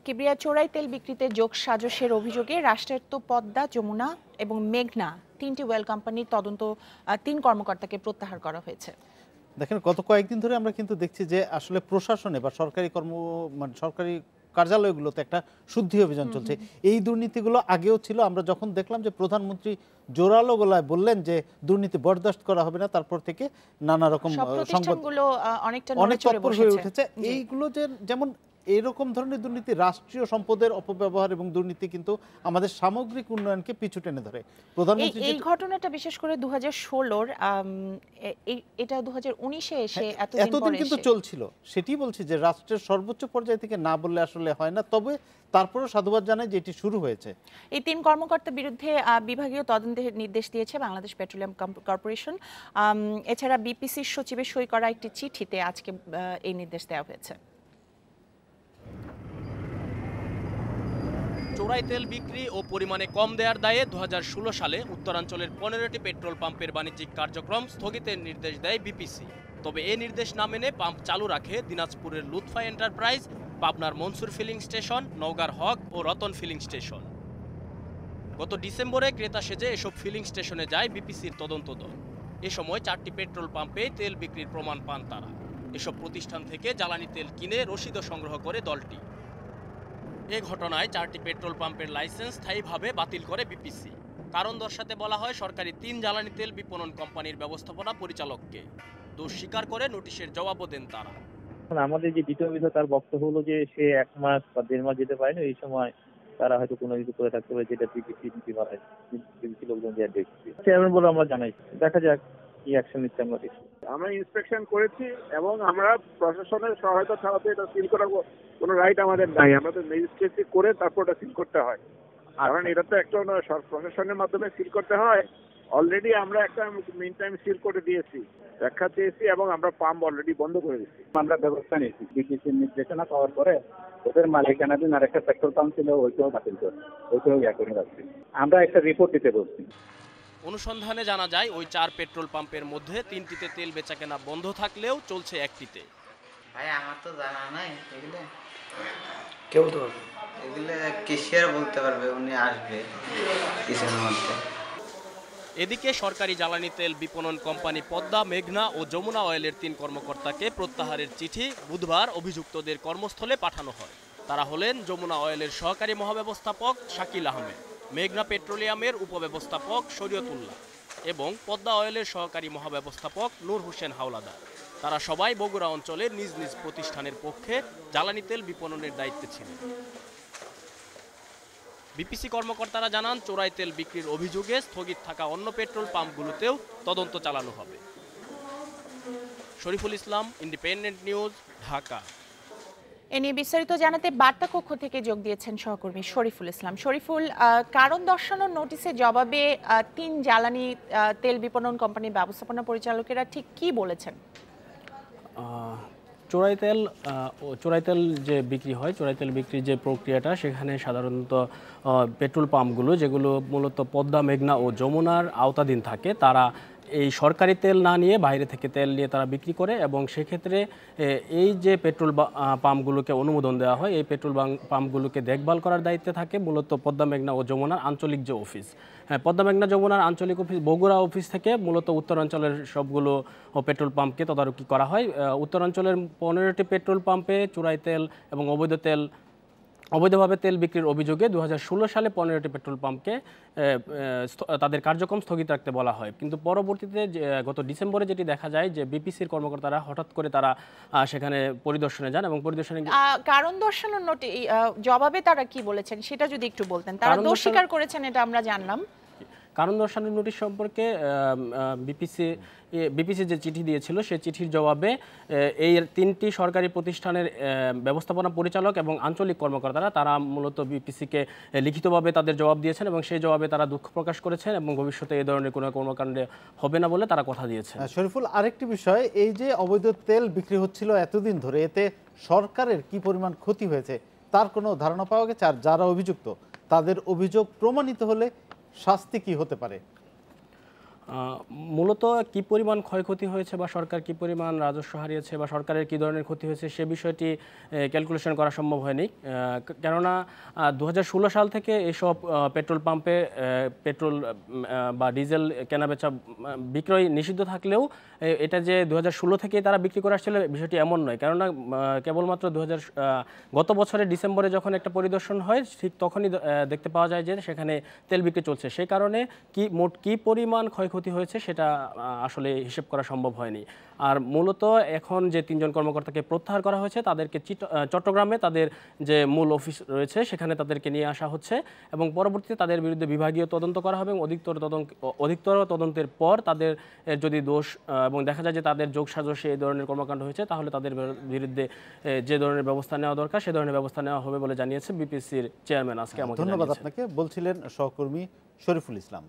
কিবরিয়া চোরাই তেল বিক্রিতে যোগসাজশের অভিযোগে রাষ্ট্রায়ত্ত পদ্মা, যমুনা এবং মেঘনা তিনটি ওয়েল কোম্পানির তদন্ত ৩ কর্মকর্তাকে প্রত্যাহার করা হয়েছে। দেখেন, গত কয়েকদিন ধরে আমরা কিন্তু দেখছি যে আসলে প্রশাসনে বা সরকারি সরকারি কার্যালয়গুলোতে একটা শুদ্ধি অভিযান চলছে। এই দুর্নীতিগুলো আগেও ছিল। আমরা যখন দেখলাম যে প্রধানমন্ত্রী জোরালো গলায় বললেন যে দুর্নীতি বরদাস্ত করা হবে না, তারপর থেকে নানা রকম সংবাদগুলো অনেক তৎপর হয়ে উঠেছে। এইগুলো যে যেমন এরকম ধরনের দুর্নীতি, রাষ্ট্রীয় সম্পদের অপব্যবহার এবং দুর্নীতি কিন্তু আমাদের সামগ্রিক উন্নয়নকে পিছু টেনে ধরে। প্রধানমন্ত্রী এই ঘটনাটা বিশেষ করে 2016-র এটা 2019-এ এসে এতদিন কিন্তু চলছিল। সেটি বলছি যে রাষ্ট্রের সর্বোচ্চ পর্যায় থেকে না বললে আসলে হয় না। তবে তারপরেও সাধুবাদ জানাই যে এটি শুরু হয়েছে। এই ৩ কর্মকর্তার বিরুদ্ধে বিভাগীয় তদন্তের নির্দেশ দিয়েছে বাংলাদেশ পেট্রোলিয়াম কর্পোরেশন। এছাড়া বিপিসির সচিবের সই করা একটি চিঠিতে আজকে এই নির্দেশ দেওয়া হয়েছে। চোরাই তেল বিক্রি ও পরিমাণে কম দেওয়ার দায়ে 2016 সালে উত্তরাঞ্চলের 15টি পেট্রোল পাম্পের বাণিজ্যিক কার্যক্রম স্থগিতের নির্দেশ দেয় বিপিসি। তবে এ নির্দেশ না মেনে পাম্প চালু রাখে দিনাজপুরের লুৎফা এন্টারপ্রাইজ, পাবনার মনসুর ফিলিং স্টেশন, নওগাঁর হক ও রতন ফিলিং স্টেশন। গত ডিসেম্বরে ক্রেতা সেজে এসব ফিলিং স্টেশনে যায় বিপিসির তদন্ত দল। এ সময় 4টি পেট্রোল পাম্পে তেল বিক্রির প্রমাণ পান তারা। এসব প্রতিষ্ঠান থেকে জ্বালানি তেল কিনে রসিদও সংগ্রহ করে দলটি। এ ঘটনায় 4টি পেট্রোল পাম্পের লাইসেন্স স্থায়ীভাবে বাতিল করে বিপিসি। কারণ দর্শাতে বলা হয় সরকারি 3 জ্বালানি তেল বিপণন কোম্পানির ব্যবস্থাপনা পরিচালককে। দোষ স্বীকার করে নোটিশের জবাবও দেন তারা। আমাদের যে দ্বিতীয় অভিযোগ, তার বক্তব্য হলো যে সে 1 মাস বা 1.5 মাস যেতে পারেনি। এই সময় তারা হয়তো কোনো কিছু করে থাকতে পারে, যেটা বিপিসি লোকজন যে দেখছি চেয়ারম্যান বলে আমরা জানাই। দেখা যাক কি অ্যাকশন নিচ্ছে। আমরা ইন্সপেকশন করেছি এবং আমরা প্রশাসনের সহায়তা ছাড়াতে এটা সিল করার কোনো রাইট আমাদের নাই। আমাদের রেজিস্ট্রেসি করে তারপর এটা সিল করতে হয়। কারণ এটা তো একটা প্রশাসনের মাধ্যমে সিল করতে হয়। অলরেডি আমরা একটা মিন টাইম সিল করে দিয়েছি, ব্যাখ্যা চেয়েছি এবং আমরা পাম্প অলরেডি বন্ধ করে দিচ্ছি। আমরা ব্যবস্থা নিয়েছি। বিপিসির নির্দেশনা পাওয়ার পরে ওদের মালিকানাধীন আরেকটা পেট্রোল পাম্প ছিল, ওইটাও বাতিল করে, ওইটাও করে রাখছি। আমরা একটা রিপোর্ট দিতে বলছি। অনুসন্ধানে জানা যায় ওই 4 পেট্রোল পাম্পের মধ্যে 3টিতে তেল বেচাকেনা বন্ধ থাকলেও চলছে 1টিতে। ভাই আমার তো জানা নাই এগুলো। কে বলতে পারবে? এগুলো কেশিয়ার বলতে পারবে, উনি আসবে কিছুর মধ্যে। এদিকে সরকারি জ্বালানি তেল বিপণন কোম্পানি পদ্মা, মেঘনা ও যমুনা অয়েলের 3 কর্মকর্তাকে প্রত্যাহারের চিঠি বুধবার অভিযুক্তদের কর্মস্থলে পাঠানো হয়। তারা হলেন যমুনা অয়েলের সহকারী মহাব্যবস্থাপক শাকিল আহমেদ, মেঘনা পেট্রোলিয়ামের উপব্যবস্থাপক শরীয়তুল্লাহ এবং পদ্মা অয়েলের সহকারী মহাব্যবস্থাপক নূর হোসেন হাওলাদার। তারা সবাই বগুড়া অঞ্চলের নিজ নিজ প্রতিষ্ঠানের পক্ষে জ্বালানি তেল বিপণনের দায়িত্বে ছিলেন। বিপিসি কর্মকর্তারা জানান চোরাই তেল বিক্রির অভিযোগে স্থগিত থাকা অন্য পেট্রোল পাম্পগুলোতেও তদন্ত চালানো হবে। Shariful Islam, independent news, Dhaka. এ নিয়ে বিস্তারিত জানাতে বার্তা কক্ষ থেকে যোগ দিয়েছেন সহকর্মী শরীফুল ইসলাম। শরীফুল, কারণ দর্শানোর নোটিশের জবাবে 3 জ্বালানি তেল বিপণন কোম্পানির ব্যবস্থাপনা পরিচালকেরা ঠিক কি বলেছেন? চোরাই তেল যে বিক্রি হয়, চোরাই তেল বিক্রির যে প্রক্রিয়াটা, সেখানে সাধারণত পেট্রোল পাম্পগুলো যেগুলো মূলত পদ্মা, মেঘনা ও যমুনার আওতাধীন থাকে, তারা এই সরকারি তেল না নিয়ে বাইরে থেকে তেল নিয়ে তারা বিক্রি করে এবং সেক্ষেত্রে এই যে পেট্রোল পাম্পগুলোকে অনুমোদন দেওয়া হয়, এই পেট্রোল পাম্পগুলোকে দেখভাল করার দায়িত্বে থাকে মূলত পদ্মা, মেঘনা ও যমুনার আঞ্চলিক যে অফিস। পদ্মা, মেঘনা, যমুনার আঞ্চলিক অফিস বগুড়া অফিস থেকে মূলত উত্তরাঞ্চলের সবগুলো পেট্রোল পাম্পকে তদারকি করা হয়। উত্তরাঞ্চলের 15টি পেট্রোল পাম্পে চোরাই তেল এবং অবৈধভাবে তেল বিক্রির অভিযোগে 2016 সালে 15টি পেট্রোল পাম্পকে তাদের কার্যক্রম স্থগিত রাখতে বলা হয়। কিন্তু পরবর্তীতে গত ডিসেম্বরে যেটি দেখা যায় যে বিপিসির কর্মকর্তারা হঠাৎ করে তারা সেখানে পরিদর্শনে যান এবং পরিদর্শনে কারণ দর্শানোর জবাবে তারা কি বলেছেন সেটা যদি একটু বলতেন। তারা দোষ স্বীকার করেছেন, এটা আমরা জানলাম। কারণ দর্শানোর নোটিশ সম্পর্কে বিপিসি যে চিঠি দিয়েছিল, সেই চিঠির জবাবে এই 3টি সরকারি প্রতিষ্ঠানের ব্যবস্থাপনা পরিচালক এবং আঞ্চলিক কর্মকর্তারা তারা মূলত বিপিসিকে লিখিতভাবে তাদের জবাব দিয়েছেন এবং সেই জবাবে তারা দুঃখ প্রকাশ করেছেন এবং ভবিষ্যতে এই ধরনের কোনো কর্মকাণ্ডে হবে না বলে তারা কথা দিয়েছেন। শরীফুল, আরেকটি বিষয়, এই যে অবৈধ তেল বিক্রি হচ্ছিল এতদিন ধরে, এতে সরকারের কি পরিমাণ ক্ষতি হয়েছে তার কোনো ধারণা পাওয়া গেছে? আর যারা অভিযুক্ত তাদের অভিযোগ প্রমাণিত হলে শাস্তি কি হতে পারে? মূলত কি পরিমাণ ক্ষয়ক্ষতি হয়েছে বা সরকার কি পরিমাণ রাজস্ব হারিয়েছে বা সরকারের কি ধরনের ক্ষতি হয়েছে সে বিষয়টি ক্যালকুলেশন করা সম্ভব হয়নি, কেননা 2016 সাল থেকে এসব পেট্রোল পাম্পে পেট্রোল বা ডিজেল কেনাবেচা বিক্রয় নিষিদ্ধ থাকলেও এটা যে 2016 থেকেই তারা বিক্রি করে আসছিল বিষয়টি এমন নয়, কেননা কেবলমাত্র গত বছরের ডিসেম্বরে যখন একটা পরিদর্শন হয় ঠিক তখনই দেখতে পাওয়া যায় যে সেখানে তেল বিক্রি চলছে। সেই কারণে মোট কি পরিমাণ ক্ষয়ক্ষতি হয়েছে সেটা আসলে হিসেব করা সম্ভব হয়নি। আর মূলত এখন যে 3 জন কর্মকর্তাকে প্রত্যাহার করা হয়েছে তাদেরকে চট্টগ্রামে তাদের যে মূল অফিস রয়েছে সেখানে তাদেরকে নিয়ে আসা হচ্ছে এবং পরবর্তীতে তাদের বিরুদ্ধে বিভাগীয় তদন্ত করা হবে এবং অধিকতর তদন্তের পর তাদের যদি দোষ এবং দেখা যায় যে তাদের যোগসাজশে এই ধরনের কর্মকাণ্ড হয়েছে তাহলে তাদের বিরুদ্ধে যে ধরনের ব্যবস্থা নেওয়া দরকার সে ধরনের ব্যবস্থা নেওয়া হবে বলে জানিয়েছে বিপিসির চেয়ারম্যান আজকে আমাকে। ধন্যবাদ আপনাকে। বলছিলেন সহকর্মী শরীফুল ইসলাম।